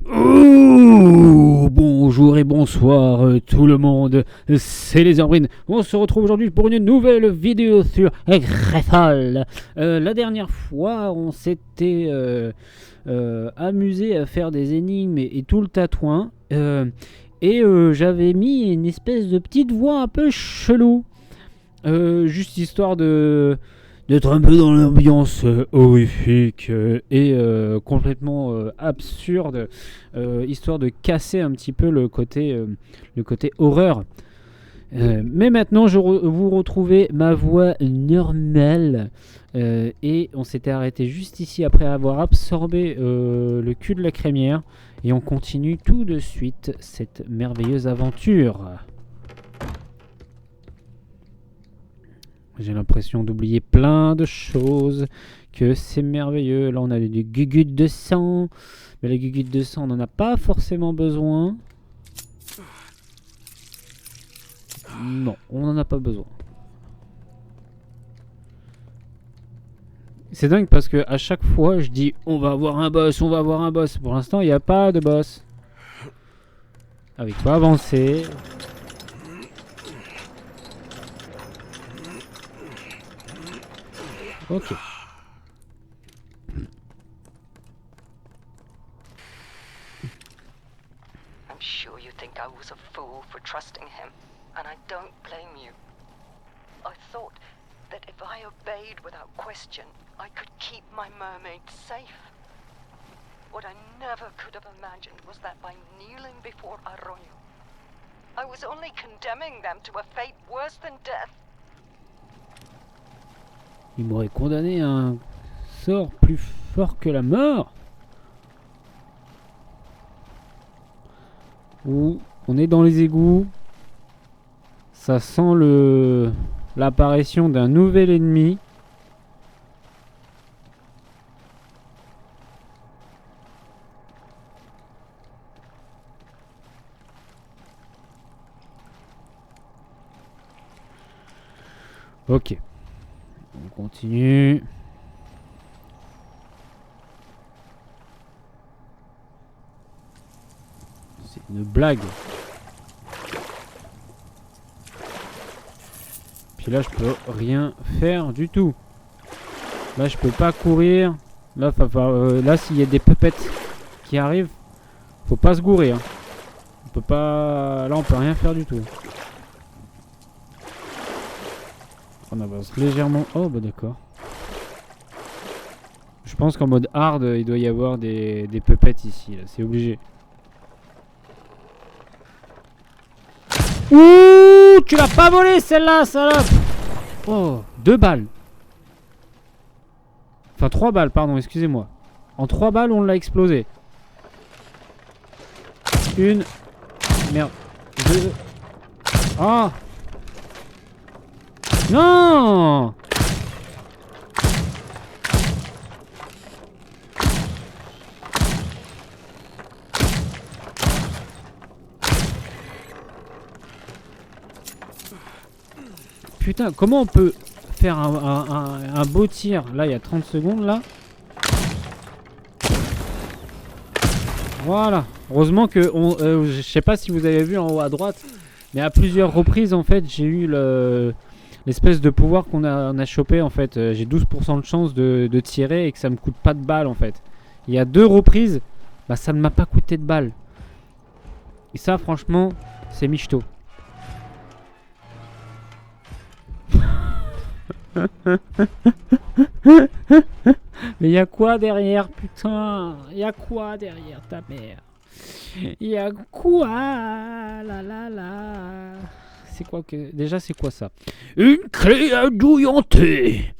Oh, bonjour et bonsoir tout le monde, c'est les Ambrines. On se retrouve aujourd'hui pour une nouvelle vidéo sur Greffal. La dernière fois, on s'était amusé à faire des énigmes et tout le tatouin. J'avais mis une espèce de petite voix un peu chelou. Juste histoire d'être un peu dans l'ambiance horrifique et complètement absurde, histoire de casser un petit peu le côté horreur. Mais maintenant, vous retrouvez ma voix normale. Et on s'était arrêté juste ici après avoir absorbé le cul de la crémière. Et on continue tout de suite cette merveilleuse aventure. J'ai l'impression d'oublier plein de choses, que c'est merveilleux. Là, on a des gugutes de sang. Mais les gugutes de sang, on n'en a pas forcément besoin. Non, on n'en a pas besoin. C'est dingue parce que à chaque fois, je dis on va avoir un boss, on va avoir un boss. Pour l'instant, il n'y a pas de boss. Ah oui, faut avancer. Ok. I'm sure you think I was a fool for trusting him, and I don't blame you. I thought that if I obeyed without question, I could keep my mermaids safe. What I never could have imagined was that by kneeling before Arroyo, I was only condemning them to a fate worse than death. Il m'aurait condamné à un sort plus fort que la mort. Ou on est dans les égouts. Ça sent l'apparition d'un nouvel ennemi. Ok. On continue. C'est une blague. Puis là, je peux rien faire du tout. Là, je peux pas courir. Là, là, s'il y a des pupettes qui arrivent, faut pas se gourer. Hein. On peut pas. Là, on peut rien faire du tout. On avance légèrement. Oh, bah d'accord. Je pense qu'en mode hard, il doit y avoir des pupettes ici. C'est obligé. Ouh, tu l'as pas volé celle-là, salope. Oh, 2 balles. Enfin, 3 balles, pardon, excusez-moi. En 3 balles, on l'a explosé. Une. Merde. 2. Ah. Non. Putain, comment on peut faire un beau tir? Là, il y a 30 secondes, là. Voilà. Heureusement que... je sais pas si vous avez vu en haut à droite, mais à plusieurs reprises, en fait, j'ai eu l'espèce de pouvoir qu'on a chopé, en fait. J'ai 12% de chance de tirer et que ça me coûte pas de balles, en fait. Il y a 2 reprises, bah ça ne m'a pas coûté de balles. Et ça, franchement, c'est michto. Mais y'a quoi derrière, putain? Y'a quoi derrière ta mère? Y'a quoi? La la la. C'est quoi que... Déjà, c'est quoi ça? Une clé adouillantée.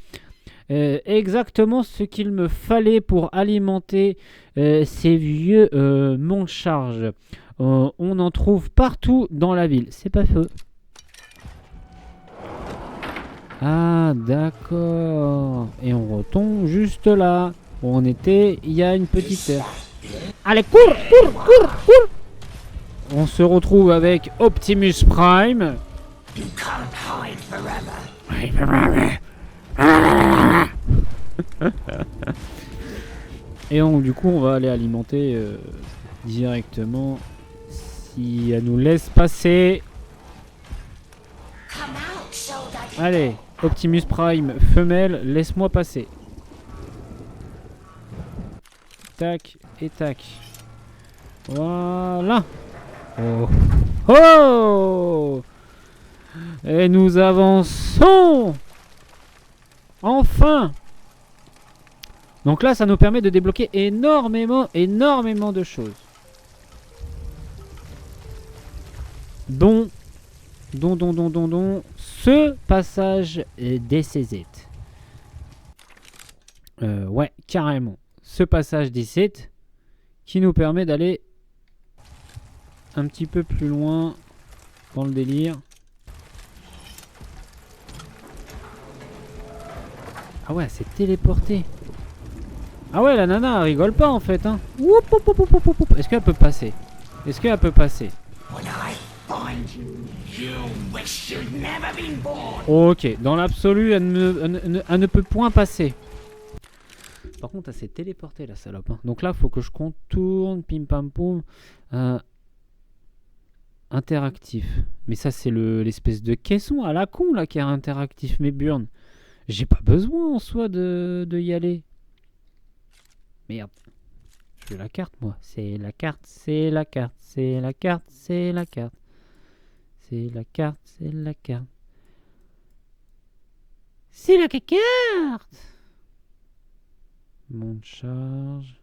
Exactement ce qu'il me fallait pour alimenter ces vieux monts-charges. On en trouve partout dans la ville. C'est pas faux. Ah, d'accord. Et on retombe juste là où on était il y a une petite heure. Allez, cours, cours, cours, cours. On se retrouve avec Optimus Prime. You can't hide forever. Et du coup, on va aller alimenter directement si elle nous laisse passer. Come out so that Allez, Optimus Prime, femelle, laisse-moi passer. Tac et tac. Voilà. Oh. Oh! Et nous avançons! Enfin! Donc là, ça nous permet de débloquer énormément de choses. Dont ce passage des CZ. Ouais, carrément. Ce passage des CZ qui nous permet d'aller un petit peu plus loin dans le délire. Ah ouais, c'est téléporté. Ah ouais, la nana, elle rigole pas en fait. Hein. Est-ce qu'elle peut passer? Est-ce qu'elle peut passer? when I find you, you wish you'd never been born. Ok, dans l'absolu, elle ne peut point passer. Par contre, elle s'est téléportée la salope. Hein. Donc là, faut que je contourne, pim pam poum. Interactif. Mais ça, c'est l'espèce de caisson à la con là qui est interactif. Mais Burn, j'ai pas besoin en soi de y aller. Merde. Je veux la carte, moi. C'est la carte, c'est la carte, c'est la carte, c'est la carte. C'est la carte, c'est la carte. C'est la carte. Monte charge.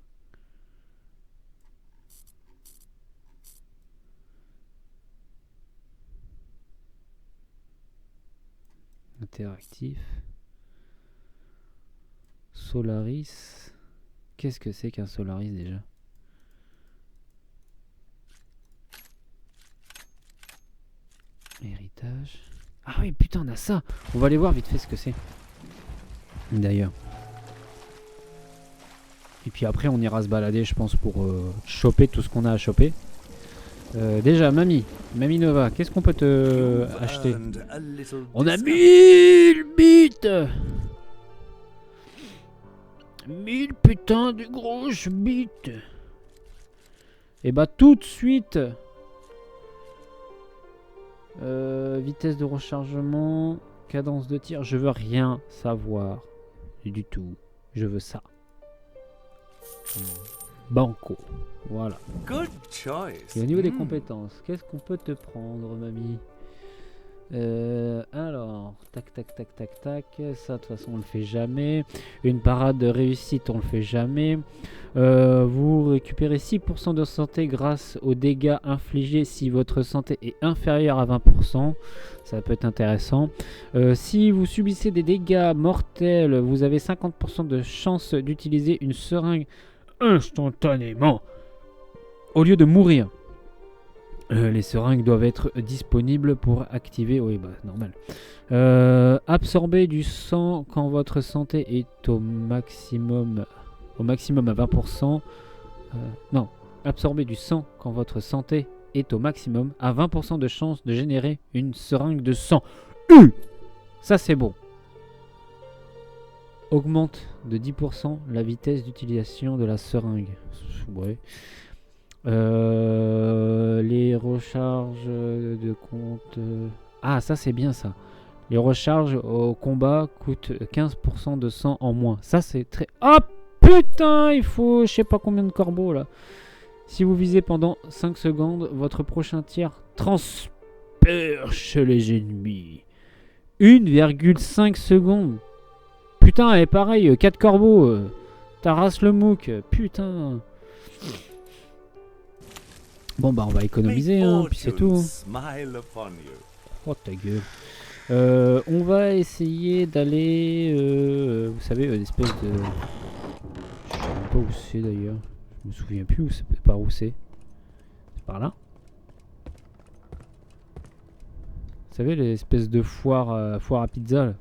Interactif. Solaris. Qu'est-ce que c'est qu'un Solaris déjà? Héritage. Ah oui, putain, on a ça. On va aller voir vite fait ce que c'est. D'ailleurs. Et puis après, on ira se balader, je pense, pour choper tout ce qu'on a à choper. Déjà, Mamie Nova, qu'est-ce qu'on peut te acheter? On a 1000 bits. 1000 putains de grosses bits. Et bah tout de suite. Vitesse de rechargement, cadence de tir, je veux rien savoir du tout. Je veux ça. Banco. Voilà. Good choice. Et au niveau des compétences, qu'est-ce qu'on peut te prendre, mamie? Alors, tac, tac, tac, tac, tac. Ça, de toute façon, on le fait jamais. Une parade de réussite, on le fait jamais. Vous récupérez 6% de santé grâce aux dégâts infligés si votre santé est inférieure à 20%. Ça peut être intéressant. Si vous subissez des dégâts mortels, vous avez 50% de chance d'utiliser une seringue instantanément au lieu de mourir. Les seringues doivent être disponibles pour activer. Oui, bah normal. Absorber du sang quand votre santé est au maximum à 20%. Non, absorber du sang quand votre santé est au maximum à 20% de chance de générer une seringue de sang. Ça c'est bon. Augmente de 10% la vitesse d'utilisation de la seringue. Ouais. Les recharges de compte. Ah, ça c'est bien ça. Les recharges au combat coûtent 15% de sang en moins. Ça c'est très. Oh putain, il faut je sais pas combien de corbeaux là. Si vous visez pendant 5 secondes, votre prochain tir transperce les ennemis. 1,5 secondes. Putain, et pareil, 4 corbeaux. T'arrases le mouk. Putain. Bon bah on va économiser, hein, puis c'est tout. Oh ta gueule. On va essayer d'aller, vous savez, une espèce de... Je sais même pas où c'est d'ailleurs. Je me souviens plus où c'est, par où c'est. C'est par là. Vous savez, l'espèce de foire à pizza là.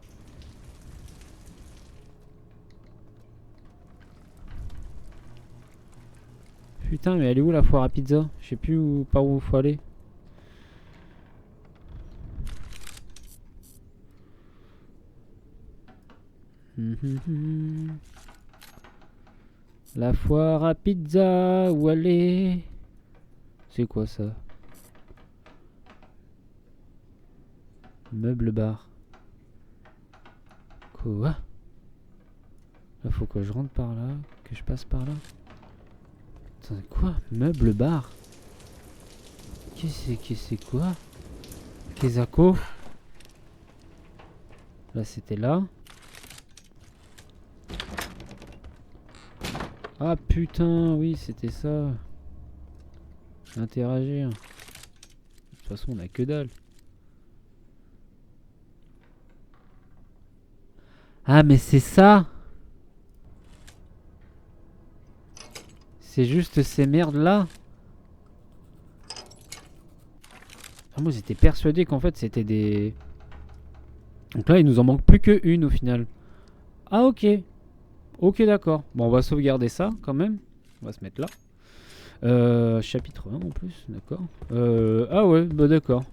Putain, mais elle est où la foire à pizza? Je sais plus où, par où il faut aller. La foire à pizza, où elle est? C'est quoi ça? Meuble bar. Quoi? Là faut que je rentre par là, que je passe par là. Attends, quoi? Meuble bar? Qu'est-ce que c'est quoi? Kezako? Là c'était là. Ah putain, oui c'était ça. Interagir. De toute façon on a que dalle. Ah mais c'est ça. C'est juste ces merdes là. Ah, moi j'étais persuadé qu'en fait c'était des... Donc là il nous en manque plus que une au final. Ah ok. Ok d'accord. Bon on va sauvegarder ça quand même. On va se mettre là. Chapitre 1 en plus, d'accord. Ah ouais, bah d'accord.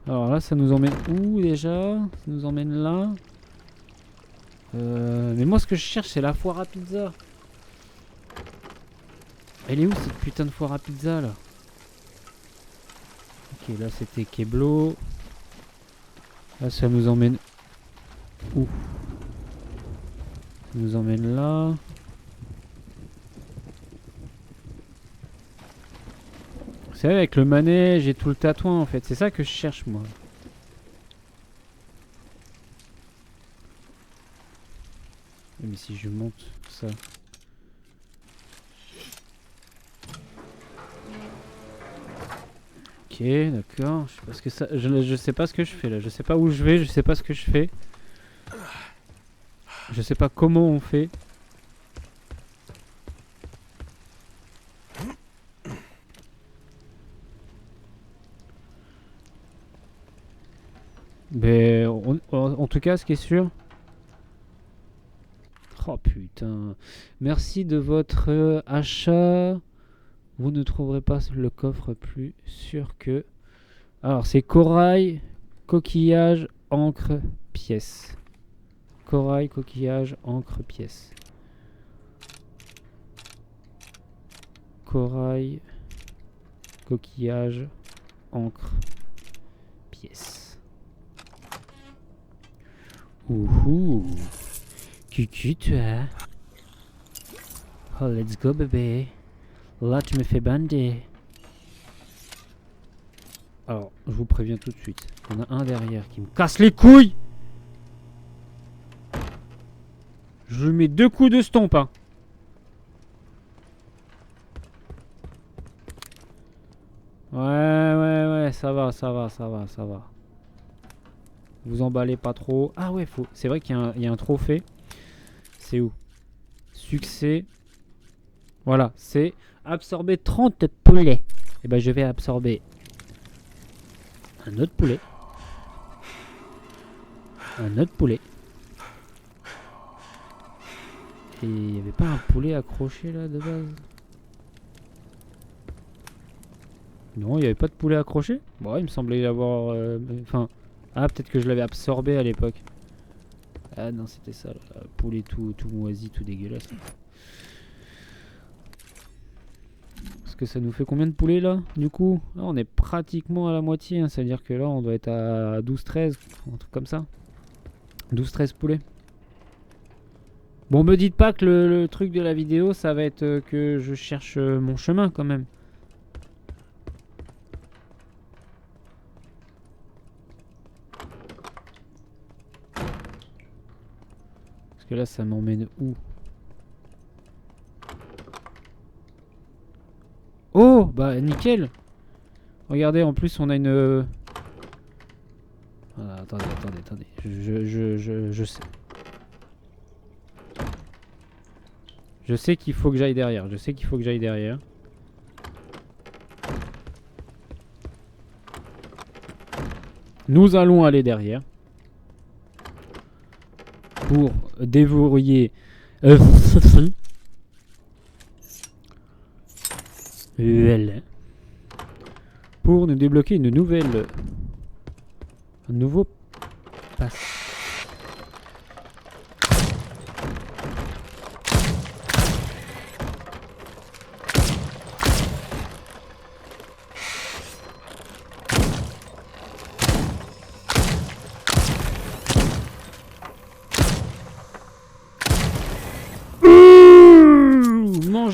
Alors là ça nous emmène où déjà? Ça nous emmène là. Mais moi ce que je cherche c'est la foire à pizza. Elle est où cette putain de foire à pizza là? Ok là c'était Keblo. Là ça nous emmène où? Ça nous emmène là. C'est vrai avec le manège et tout le tatouin en fait. C'est ça que je cherche moi. Mais si je monte ça. Ok, d'accord. Je sais pas ce que ça. Je sais pas ce que je fais là. Je sais pas où je vais. Je sais pas ce que je fais. Je sais pas comment on fait. Mais en tout cas, ce qui est sûr. Oh putain. Merci de votre achat. Vous ne trouverez pas le coffre plus sûr que... Alors c'est corail, coquillage, encre, pièce. Corail, coquillage, encre, pièce. Corail, coquillage, encre, pièce. Ouhou. Cucu toi. Oh let's go bébé. Là tu me fais bander. Alors je vous préviens tout de suite. Il y en a un derrière qui me casse les couilles. Je lui mets 2 coups de stomp hein. Ouais, ça va. Vous emballez pas trop. Ah ouais, faut. C'est vrai qu'il y a un trophée. C'est où? Succès. Voilà, c'est absorber 30 poulets. Et ben je vais absorber un autre poulet. Un autre poulet. Et il n'y avait pas un poulet accroché là de base? Non, il n'y avait pas de poulet accroché? Bon, il me semblait y avoir... Enfin... Ah, peut-être que je l'avais absorbé à l'époque. Ah non, c'était ça. Là. Poulet tout moisi, tout dégueulasse. Parce que ça nous fait combien de poulets là, du coup? Là, on est pratiquement à la moitié. Hein, c'est-à-dire que là, on doit être à 12-13. Un truc comme ça. 12-13 poulets. Bon, me dites pas que le truc de la vidéo, ça va être que je cherche mon chemin quand même. Parce que là, ça m'emmène où? Oh, bah nickel. Regardez, en plus, on a une... Voilà, attendez. Je sais. Je sais qu'il faut que j'aille derrière. Nous allons aller derrière. Pour déverrouiller... Pour nous débloquer une nouvelle... Un nouveau pass.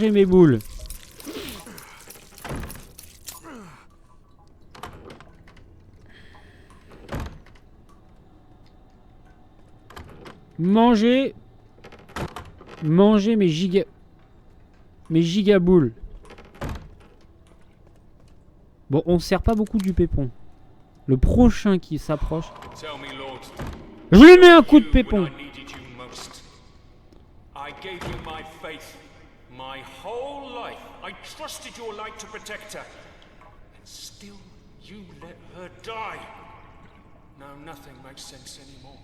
Mangez mes boules. Mangez mes gigaboules. Bon, on se sert pas beaucoup du pépon. Le prochain qui s'approche. Je lui mets un coup de pépon. I gave you my faith, my whole life. I trusted your light to protect her. And still you let her die. Now nothing makes sense anymore.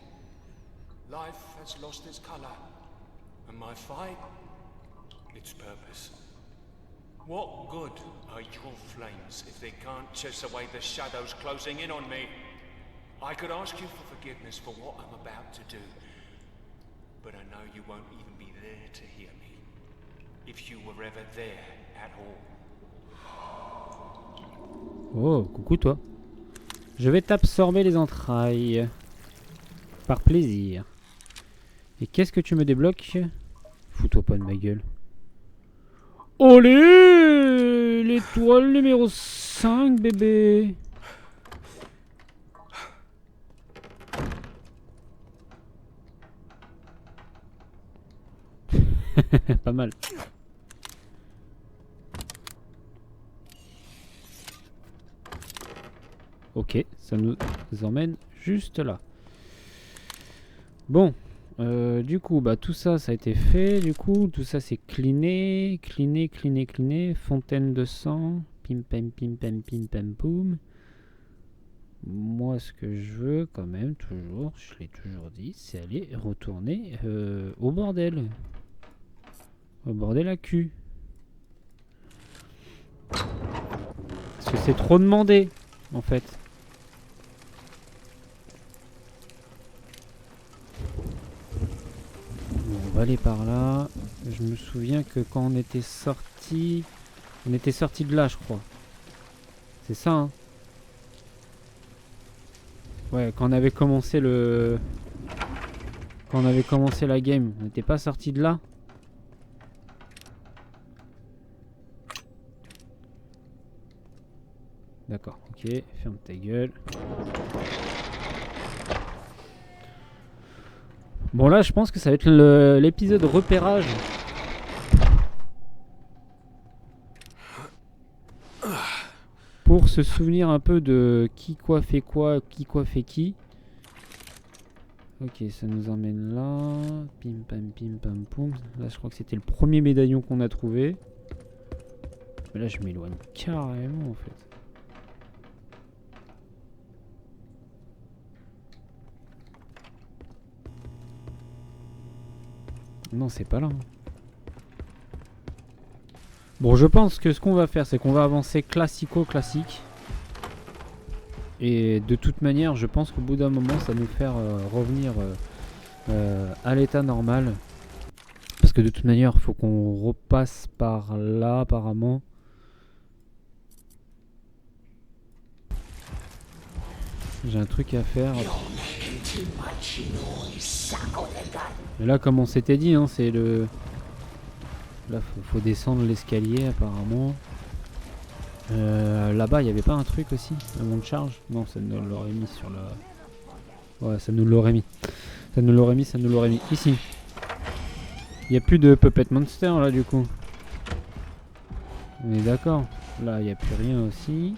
Life has lost its color. And my fight, its purpose. What good are your flames if they can't chase away the shadows closing in on me? I could ask you for forgiveness for what I'm about to do. But I know you won't even be there to hear me. If you were ever there at all. Oh, coucou toi. Je vais t'absorber les entrailles. Par plaisir. Et qu'est-ce que tu me débloques? Fous-toi pas de ma gueule. Olé! L'étoile numéro 5, bébé. Pas mal. Ok, ça nous emmène juste là. Bon, du coup, bah tout ça, ça a été fait. Du coup, tout ça, c'est cleané. Fontaine de sang. Pim pam pim pam pim pam poum. Moi, ce que je veux, quand même, toujours, je l'ai toujours dit, c'est aller retourner au bordel. Au bordel à cul. Parce que c'est trop demandé, en fait. Bon, on va aller par là. Je me souviens que quand on était sorti de là, je crois. C'est ça, hein. Ouais, quand on avait commencé quand on avait commencé la game, on n'était pas sorti de là. D'accord, ok, ferme ta gueule. Bon là, je pense que ça va être l'épisode repérage. Pour se souvenir un peu de qui quoi fait quoi, qui quoi fait qui. Ok, ça nous emmène là. Pim pam poum. Là, je crois que c'était le premier médaillon qu'on a trouvé. Mais là, je m'éloigne carrément en fait. Non, c'est pas là. Bon, je pense que ce qu'on va faire, c'est qu'on va avancer classique. Et de toute manière, je pense qu'au bout d'un moment, ça va nous faire revenir à l'état normal. Parce que de toute manière, il faut qu'on repasse par là, apparemment. J'ai un truc à faire. Mais là, comme on s'était dit, hein, c'est le... Là, faut descendre l'escalier, apparemment. Là-bas, il n'y avait pas un truc aussi? Un monde de charge? Non, ça nous l'aurait mis sur la... Ouais, ça nous l'aurait mis. Ça nous l'aurait mis. Ici. Il n'y a plus de Puppet Monster, là, du coup. On est d'accord. Là, il n'y a plus rien aussi.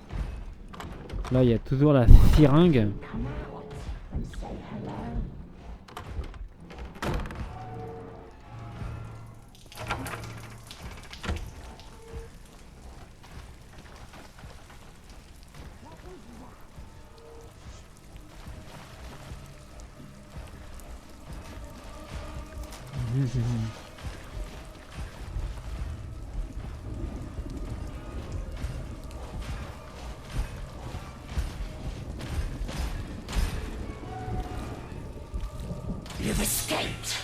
Là, il y a toujours la firingue. You've escaped.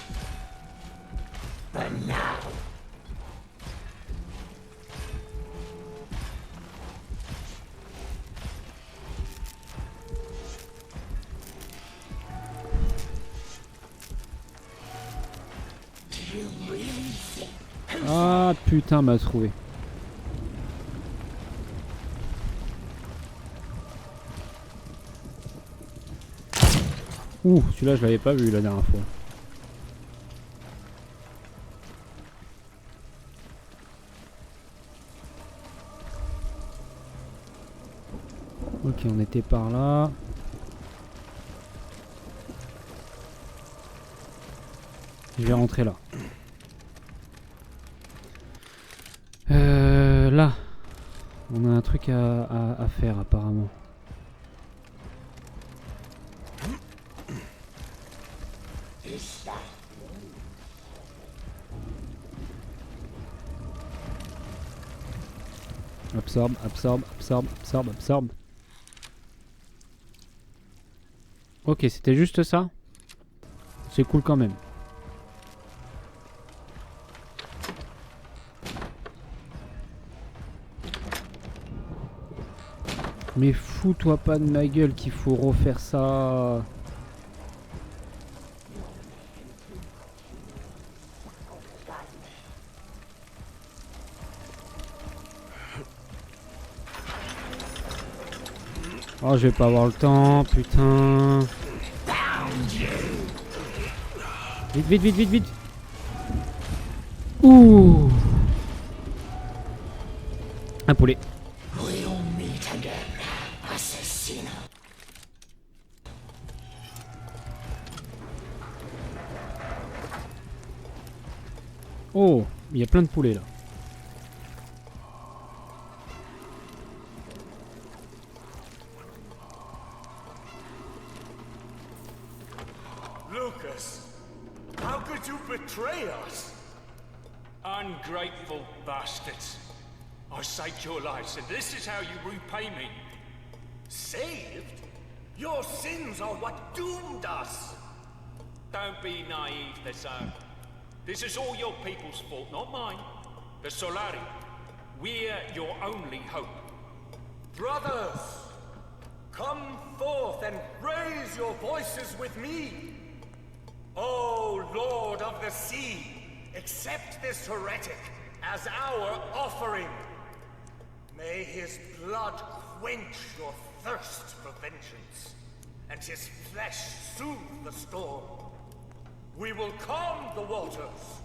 But now... Ah putain m'a trouvé. Ouh, celui-là je l'avais pas vu la dernière fois. Ok, on était par là. Je vais rentrer là. Là. On a un truc à faire apparemment. Absorbe, absorbe, absorbe, absorbe, absorbe. Ok, c'était juste ça. C'est cool quand même. Mais fous-toi pas de ma gueule qu'il faut refaire ça. Oh, je vais pas avoir le temps, putain. Vite, vite, vite, vite, vite. Ouh. Un poulet. Oh, il y a plein de poulets là. Lucas, how could you betray us? Ungrateful bastards. I saved your lives, and this is how you repay me. Saved? Your sins are what doomed us. Don't be naive, Thessalon. This is all your people's fault, not mine. The Solari. We're your only hope. Brothers, come forth and raise your voices with me. O Lord of the Sea, accept this heretic as our offering. May his blood quench your thirst for vengeance, and his flesh soothe the storm. We will calm the waters.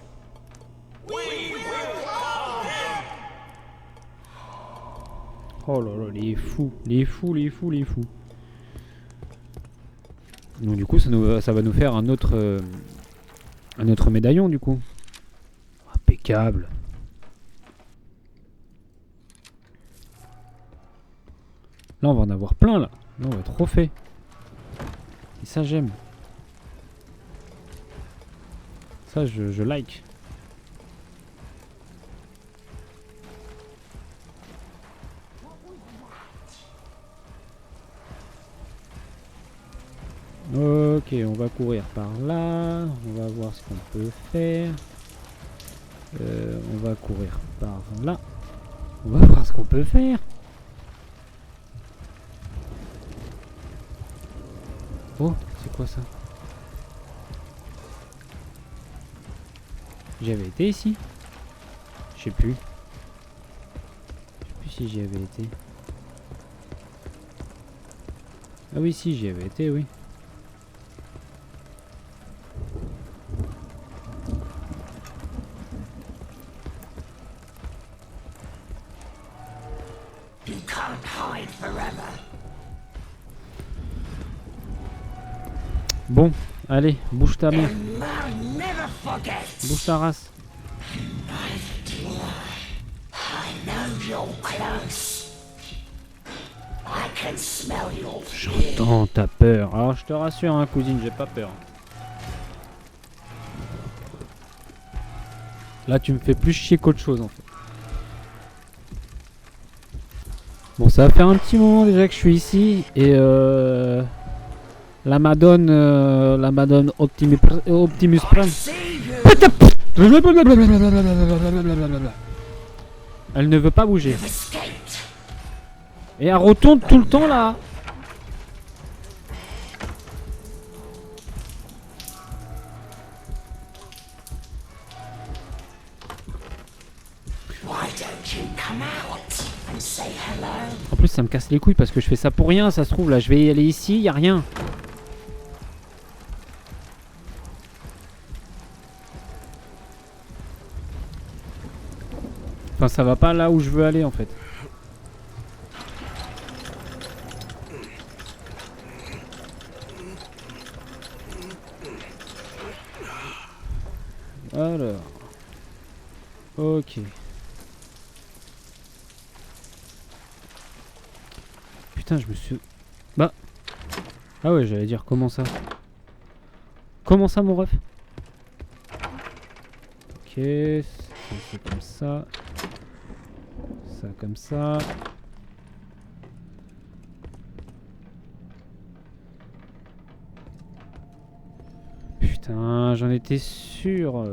We will calm them. Oh là là, les fous, les fous, les fous, les fous. Donc du coup, ça va nous faire un autre médaillon du coup. Impeccable. Là, on va en avoir plein là. Là, on va être refait. Et ça, j'aime. Ça, je like. Ok, on va courir par là. On va voir ce qu'on peut faire. On va courir par là. On va voir ce qu'on peut faire. Oh, c'est quoi ça? J'avais été ici? Je sais plus. Je sais plus si j'y avais été. Ah oui, si, j'y avais été, oui. You can't hide forever. Bon, allez, bouge ta mère. Man never forgets. Bouge ta race. I know you're close. I can smell your fear. J'entends ta peur. Alors je te rassure, hein, cousine, j'ai pas peur. Là, tu me fais plus chier qu'autre chose en fait. Bon, ça va faire un petit moment déjà que je suis ici et la Madone Optimus Prime. Elle ne veut pas bouger. Et elle retourne tout le temps là. come out and say hello? En plus ça me casse les couilles parce que je fais ça pour rien, ça se trouve là je vais y aller ici, y a rien. Enfin ça va pas là où je veux aller en fait. Alors. Ok. Putain, je me suis... Bah. Ah ouais, j'allais dire comment ça. Comment ça, mon ref? Ok, c'est comme ça. Ça comme ça. Putain, j'en étais sûr.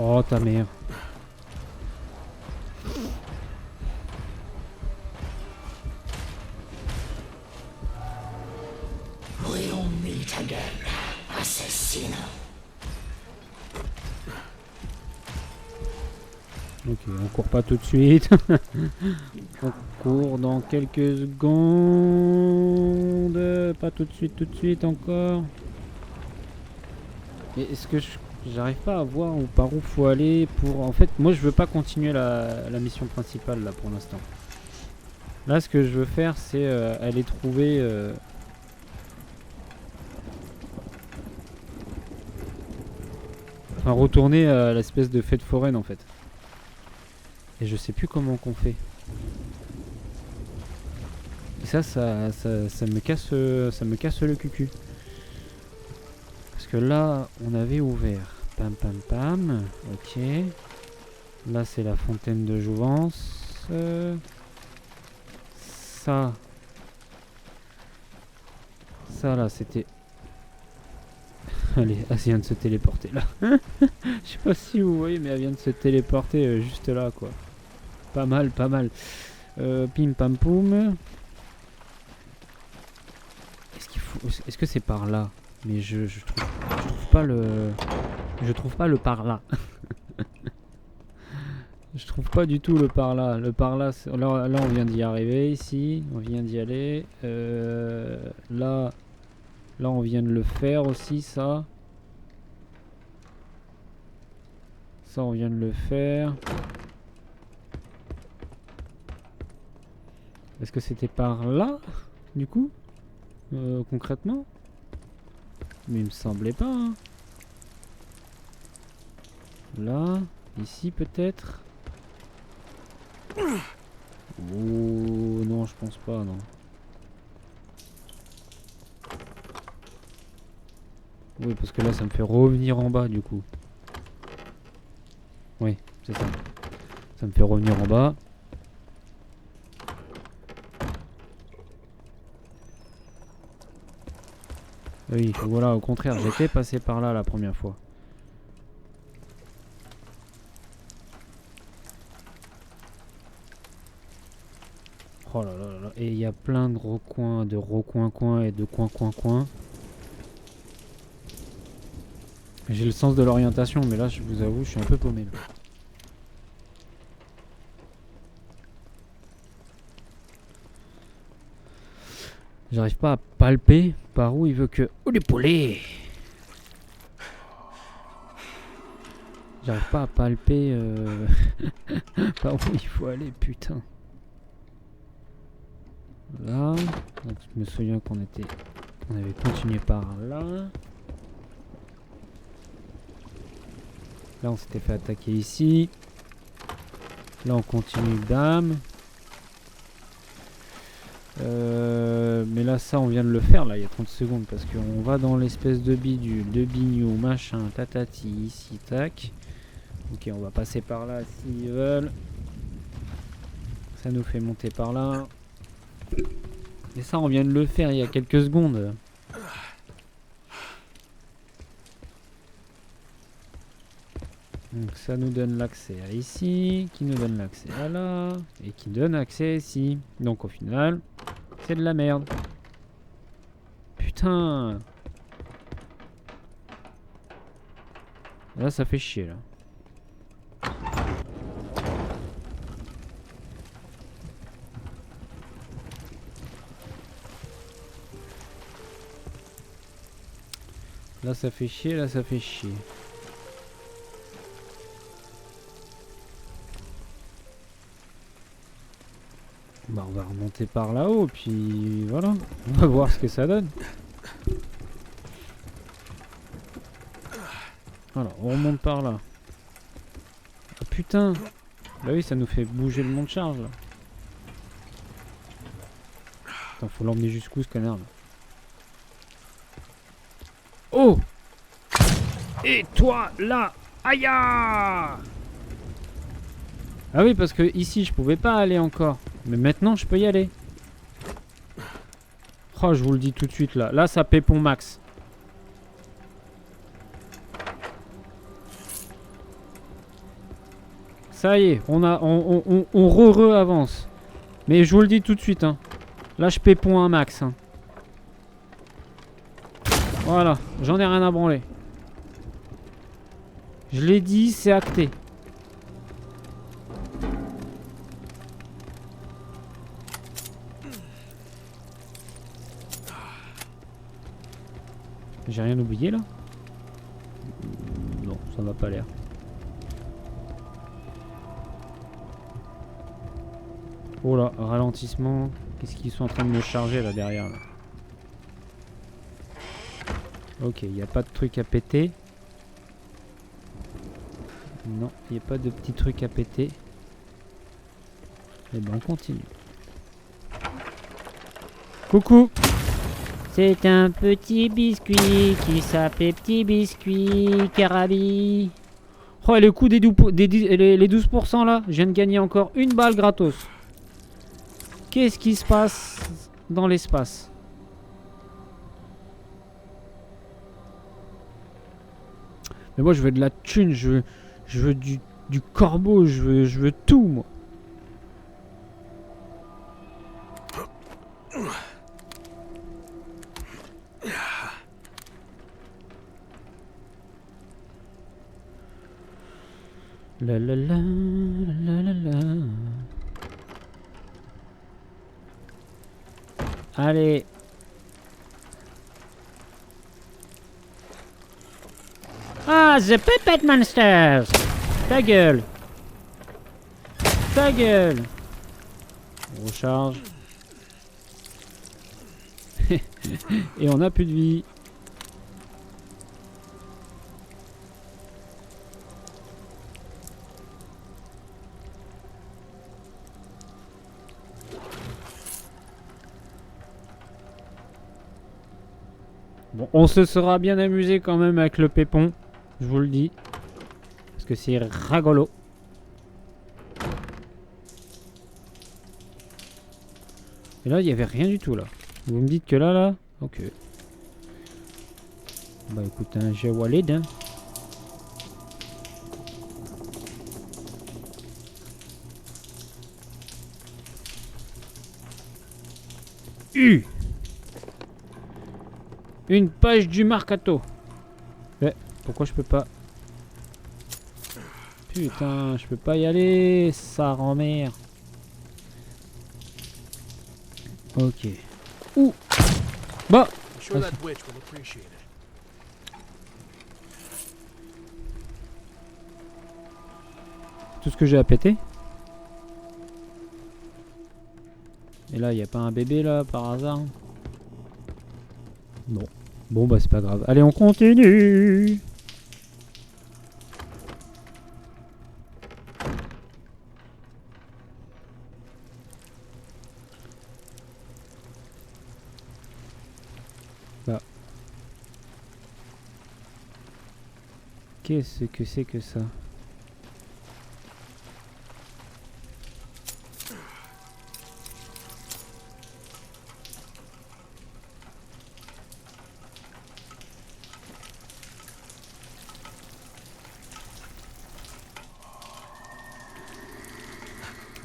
Oh ta mère. We'll meet again, assassino. Ok, on court pas tout de suite. On court dans quelques secondes. Pas tout de suite encore. Et est-ce que j'arrive pas à voir par où faut aller pour... En fait, moi je veux pas continuer la mission principale là pour l'instant. Là ce que je veux faire c'est aller trouver... Enfin retourner à l'espèce de fête foraine en fait. Et je sais plus comment qu'on fait. Et ça me casse le cucu. Parce que là, on avait ouvert. Pam pam pam. Ok. Là, c'est la fontaine de jouvence. Ça. Ça là, c'était... Allez, elle vient de se téléporter là. Je sais pas si vous voyez, mais elle vient de se téléporter juste là quoi. Pas mal, pas mal. Pim pam poum. Est-ce que c'est par là? Mais je trouve pas le... Je trouve pas le par là. Je trouve pas du tout le par là. Le par là, là on vient d'y arriver ici. On vient d'y aller. Là on vient de le faire aussi ça. Ça on vient de le faire. Est-ce que c'était par là du coup concrètement? Mais il me semblait pas hein. Là, ici peut-être. Oh non, je pense pas, non. Oui, parce que là, ça me fait revenir en bas, du coup. Oui, c'est ça. Ça me fait revenir en bas. Oui, voilà, au contraire, j'étais passé par là la première fois. Oh là là là là. Et il y a plein de recoins, et de coins. J'ai le sens de l'orientation, mais là, je vous avoue, je suis un peu paumé. Là. J'arrive pas à palper par où il veut que... Oh, les poulets! J'arrive pas à palper par où il faut aller, putain. Là, donc, je me souviens qu'on avait continué par là. Là, on s'était fait attaquer ici. Là, on continue, bam. Mais là, ça, on vient de le faire, là, il y a 30 secondes. Parce qu'on va dans l'espèce de bidule, de bignou, machin, tatati, ici, tac. Ok, on va passer par là s'ils veulent. Ça nous fait monter par là. Et ça, on vient de le faire il y a quelques secondes. Donc ça nous donne l'accès à ici, qui nous donne l'accès à là, et qui donne accès ici. Donc au final, c'est de la merde. Putain. Là ça fait chier là. Là ça fait chier, là ça fait chier. Bah on va remonter par là-haut, puis voilà. On va voir ce que ça donne. Voilà, on remonte par là. Ah putain. Bah oui, ça nous fait bouger le monte charge là. Attends, faut l'emmener jusqu'où ce connard là. Oh! Et toi là! Aïe! Ah oui, parce que ici je pouvais pas aller encore. Mais maintenant je peux y aller. Oh, je vous le dis tout de suite là. Là ça pépon max. Ça y est, on re-avance. Mais je vous le dis tout de suite, hein. Là je pépon un max. Hein. Voilà, j'en ai rien à branler. Je l'ai dit, c'est acté. J'ai rien oublié là? Non, ça m'a pas l'air. Oh là, ralentissement. Qu'est-ce qu'ils sont en train de me charger là derrière là? Ok, il n'y a pas de truc à péter. Non, il n'y a pas de petit truc à péter. Et ben on continue. Coucou! C'est un petit biscuit qui s'appelait Petit Biscuit Carabi. Oh, et le coup des, les 12% là, je viens de gagner encore une balle gratos. Qu'est-ce qui se passe dans l'espace? Mais moi je veux de la thune, je veux du corbeau, je veux tout moi. La la la la la la. Allez. Ah, The Puppet Monsters. Ta gueule. Ta gueule. On recharge. Et on a plus de vie. Bon, on se sera bien amusé quand même avec le pépon, je vous le dis. Parce que c'est rigolo. Et là, il n'y avait rien du tout là. Vous me dites que là, ok. Bah écoute, hein, j'ai Walid. Hein. Une page du Mercato. Ouais, pourquoi je peux pas? Putain, je peux pas y aller, ça rend merde. Ok. Ouh. Bah. Tout ce que j'ai à péter. Et là, il n'y a pas un bébé là par hasard? Non. Bon bah c'est pas grave. Allez, on continue. Bah. Qu'est-ce que c'est que ça?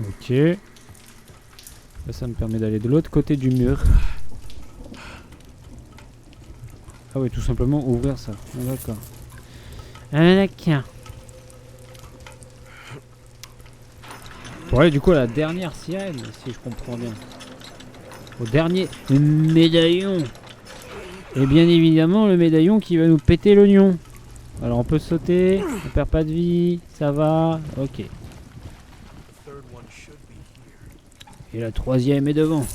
Ok. Là, ça me permet d'aller de l'autre côté du mur. Ah oui, tout simplement ouvrir ça. Ah, d'accord. Ah, d'accord. Pour aller du coup à la dernière sirène, si je comprends bien. Au dernier médaillon. Et bien évidemment, le médaillon qui va nous péter l'oignon. Alors on peut sauter, on perd pas de vie, ça va, ok. Et la troisième est devant.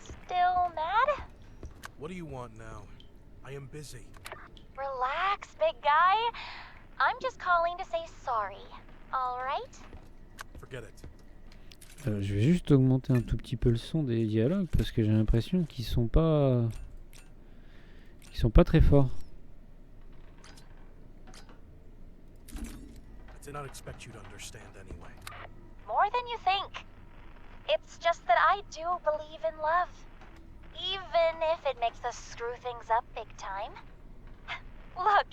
Still mad? What do you want now? I am busy. Relax, big guy. I'm just calling to say sorry. All right? Forget it. Je vais juste augmenter un tout petit peu le son des dialogues parce que j'ai l'impression qu'ils sont pas très forts. I did not expect you to understand anyway. More than you think. It's just that I do believe in love. Even if it makes us screw things up big time. Look,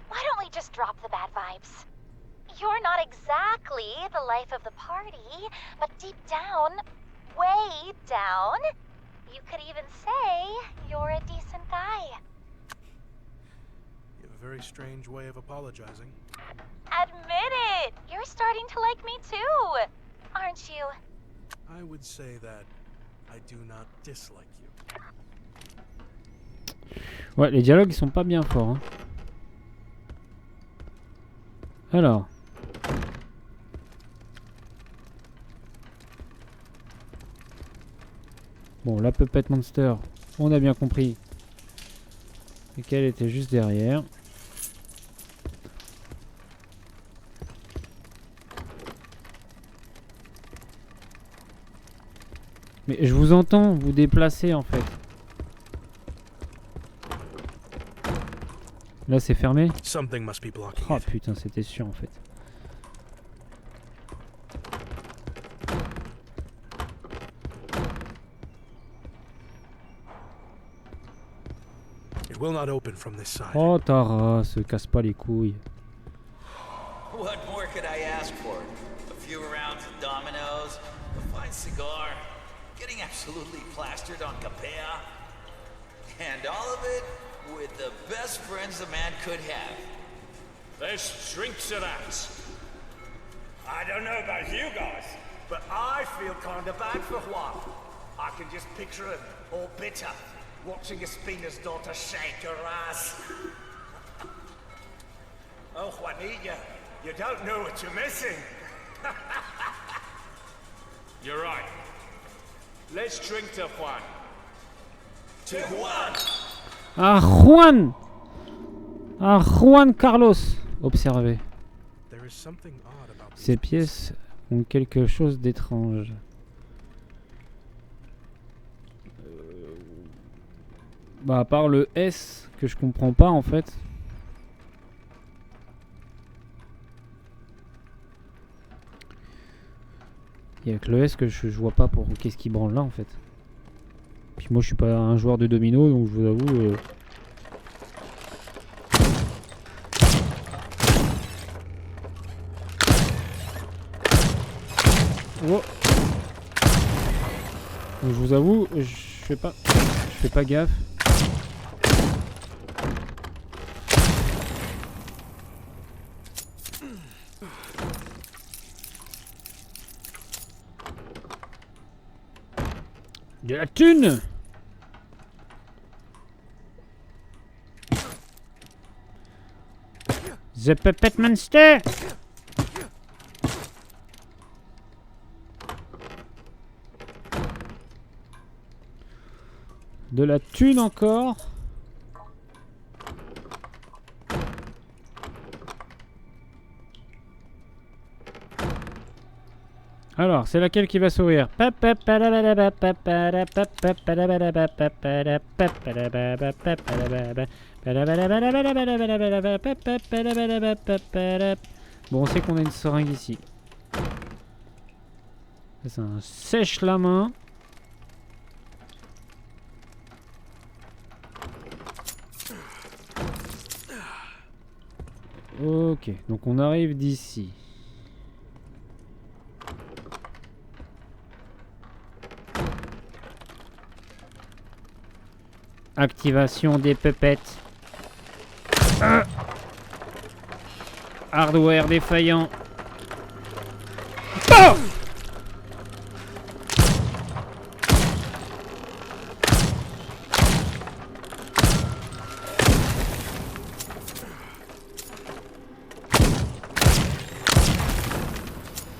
why don't we just drop the bad vibes? You're not exactly the life of the party, but deep down, way down, you could even say you're a decent guy. You have a very strange way of apologizing. Admit it! You're starting to like me too, aren't you? I would say that I do not dislike you. Ouais, les dialogues ils sont pas bien forts. Hein. Alors. Bon, la Puppet Monster, on a bien compris et qu'elle était juste derrière. Mais je vous entends vous déplacer en fait. Là c'est fermé. Something must be blocking Oh it. putain, c'était sûr en fait. It will not open from this side. Oh ta race, se casse pas les couilles. What more could I ask for? A few rounds of dominoes, a fine cigar, getting absolutely plastered on Capea, and all of it with the best friends a man could have. Let's drink to that. I don't know about you guys, but I feel kinda bad for Juan. I can just picture him, all bitter, watching Espina's daughter shake her ass. Oh, Juanita, you don't know what you're missing. You're right. Let's drink to Juan. To Juan! Ah Juan! Ah Juan Carlos! Observez. There is something odd about these Ces pièces ont quelque chose d'étrange. Bah à part le S que je comprends pas en fait. Il y a que le S que je vois pas pour qu'est-ce qui branle là en fait. Puis moi je suis pas un joueur de domino donc je vous avoue. Oh. Donc, je vous avoue, je fais pas gaffe. De la thune! The Puppet Monster! De la thune encore. Alors, c'est laquelle qui va s'ouvrir? Bon, on sait qu'on a une seringue ici. Ça, c'est un sèche-la-main. Ok, donc on arrive d'ici. Activation des pupettes. Hardware défaillant. Oh!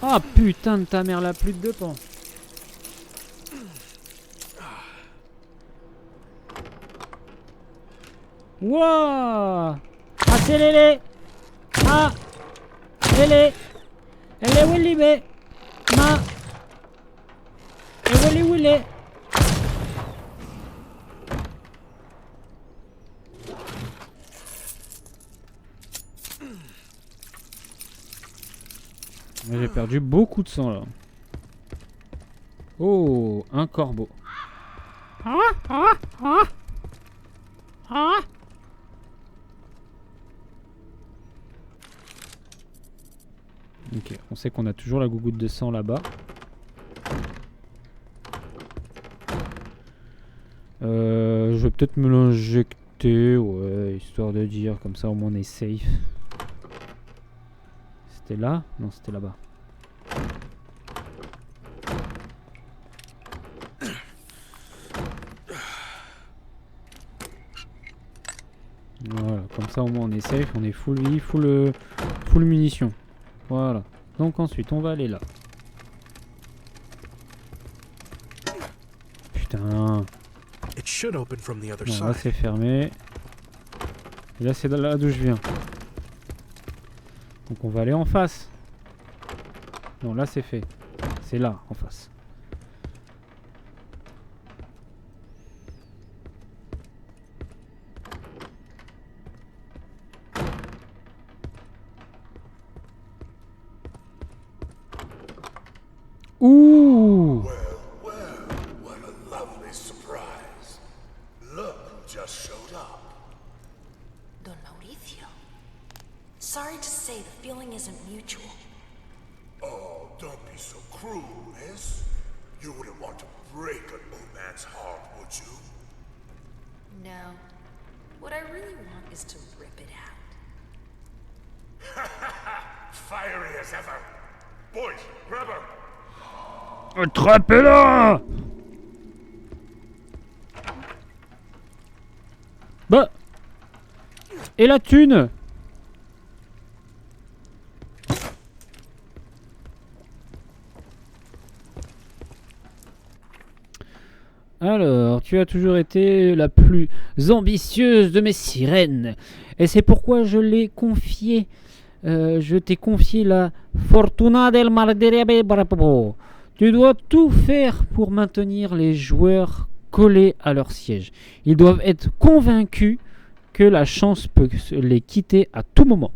Ah putain de ta mère, la plus de deux pans. Wouah! Ah c'est Lélé! Ah! Lélé! Elle est Willy bé! Ma! Et Willy Willy! J'ai perdu beaucoup de sang là. Oh, un corbeau. Ah, ah, ah, ah. Ok, on sait qu'on a toujours la gougoute de sang là-bas. Je vais peut-être me l'injecter, ouais, histoire de dire, comme ça au moins on est safe. C'était là? Non, c'était là-bas. Voilà, comme ça au moins on est safe, on est full vie, full munitions. Voilà. Donc ensuite on va aller là. Putain. It should open from the other Non, là side. c'est fermé. Et là c'est là d'où je viens. Donc on va aller en face. Non, là c'est fait. C'est là, en face. Ouh! What a lovely surprise. Look who just showed up. Don Mauricio. Sorry to say, the feeling isn't mutual. Oh, don't be so cruel, miss. You wouldn't want to break an old man's heart, would you? No. What I really want is to rip it out. Fiery as ever. Boys, grab her. Attrapez-la! Bah! Et la thune? Alors, tu as toujours été la plus ambitieuse de mes sirènes. Et c'est pourquoi je l'ai confié. Je t'ai confié la Fortuna del Marderia Brapo. Tu dois tout faire pour maintenir les joueurs collés à leur siège. Ils doivent être convaincus que la chance peut les quitter à tout moment.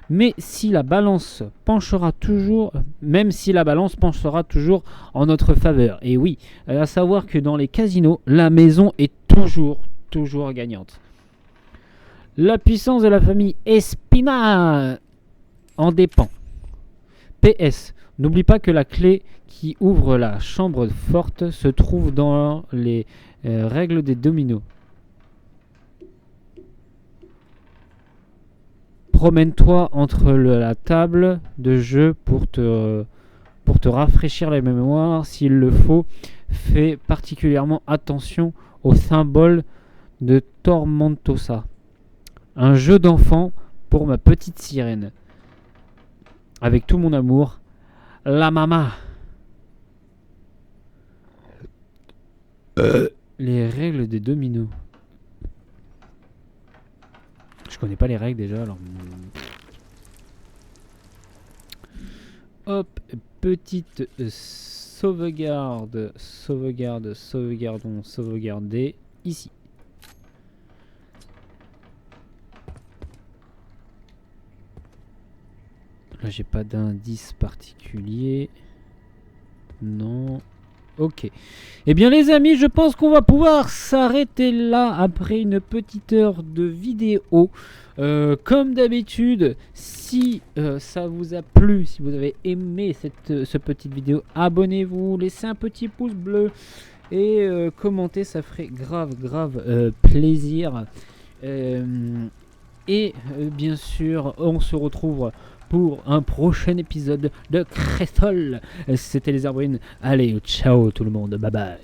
Mais si la balance penchera toujours, même si la balance penchera toujours en notre faveur. Et oui, à savoir que dans les casinos, la maison est toujours gagnante. La puissance de la famille Espina en dépend. PS, n'oublie pas que la clé qui ouvre la chambre forte se trouve dans les règles des dominos. Promène-toi entre la table de jeu pour te rafraîchir la mémoire. S'il le faut, fais particulièrement attention au symbole de Tormentosa. Un jeu d'enfant pour ma petite sirène. Avec tout mon amour, la mama. Les règles des dominos. Je connais pas les règles déjà, alors. Hop, petite sauvegarde, sauvegardons, sauvegarder ici. Là, j'ai pas d'indice particulier. Non. Ok. Eh bien les amis, je pense qu'on va pouvoir s'arrêter là après une petite heure de vidéo. Comme d'habitude, si ça vous a plu, si vous avez aimé cette petite vidéo, abonnez-vous, laissez un petit pouce bleu et commentez, ça ferait grave plaisir. Et bien sûr, on se retrouve pour un prochain épisode de Crystal. C'était les Arbrines. Allez, ciao tout le monde, bye bye.